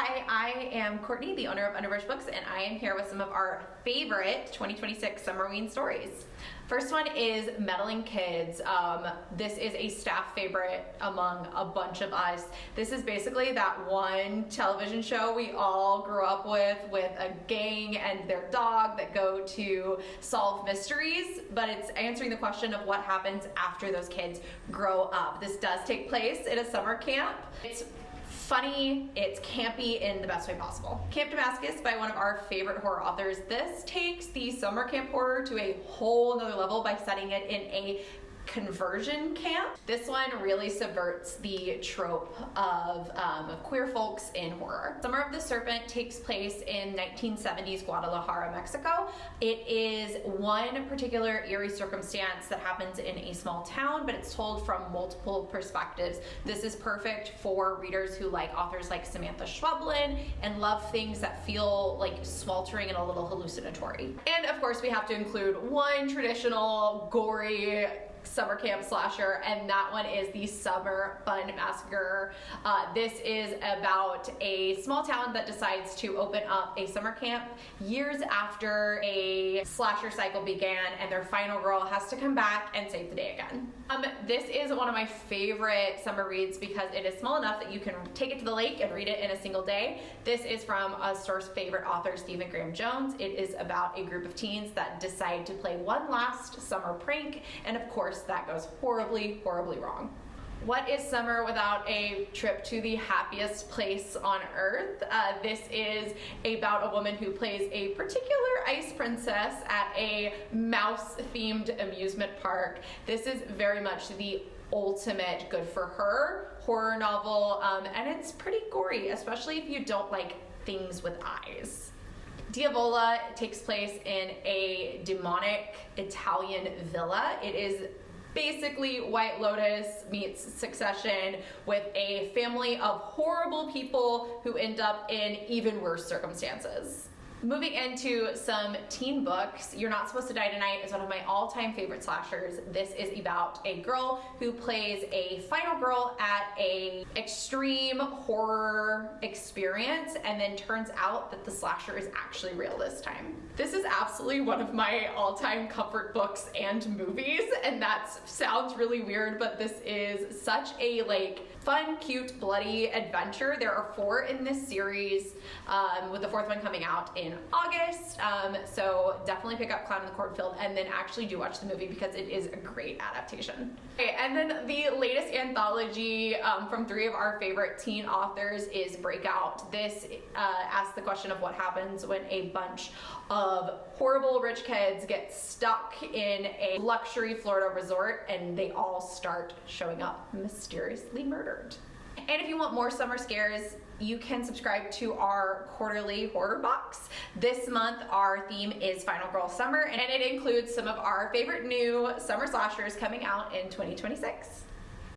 Hi, I am Courtney, the owner of Underbrush Books, and I am here with some of our favorite 2026 Summerween stories. First one is Meddling Kids. This is a staff favorite among a bunch of us. This is basically that one television show we all grew up with a gang and their dog that go to solve mysteries, but it's answering the question of what happens after those kids grow up. This does take place at a summer camp. It's funny, it's campy in the best way possible. Camp Damascus by one of our favorite horror authors. This takes the summer camp horror to a whole nother level by setting it in a conversion camp. This one really subverts the trope of queer folks in horror. Summer of the Serpent takes place in 1970s Guadalajara, Mexico. It is one particular eerie circumstance that happens in a small town, but it's told from multiple perspectives. This is perfect for readers who like authors like Samantha Schweblin and love things that feel like sweltering and a little hallucinatory. And of course we have to include one traditional gory summer camp slasher, and that one is the Summer Fun Massacre. This is about a small town that decides to open up a summer camp years after a slasher cycle began, and their final girl has to come back and save the day again. This is one of my favorite summer reads because it is small enough that you can take it to the lake and read it in a single day. This is from a store's favorite author, Stephen Graham Jones. It is about a group of teens that decide to play one last summer prank, and of course that goes horribly, horribly wrong. What is summer without a trip to the happiest place on earth? This is about a woman who plays a particular ice princess at a mouse-themed amusement park. This is very much the ultimate good for her horror novel, and it's pretty gory, especially if you don't like things with eyes. Diavola takes place in a demonic Italian villa. It is basically White Lotus meets Succession with a family of horrible people who end up in even worse circumstances. Moving into some teen books, You're Not Supposed to Die Tonight is one of my all-time favorite slashers. This is about a girl who plays a final girl at a extreme horror experience, and then turns out that the slasher is actually real this time. This is absolutely one of my all-time comfort books and movies, and that sounds really weird, but this is such a fun, cute, bloody adventure. There are 4 in this series, with the 4th one coming out in August, so definitely pick up Clown in the Cornfield and then actually do watch the movie because it is a great adaptation. Okay, and then the latest anthology from 3 of our favorite teen authors is Breakout. This asks the question of what happens when a bunch of horrible rich kids get stuck in a luxury Florida resort and they all start showing up mysteriously murdered. And if you want more summer scares, you can subscribe to our quarterly horror box. This month, our theme is Final Girl Summer, and it includes some of our favorite new summer slashers coming out in 2026.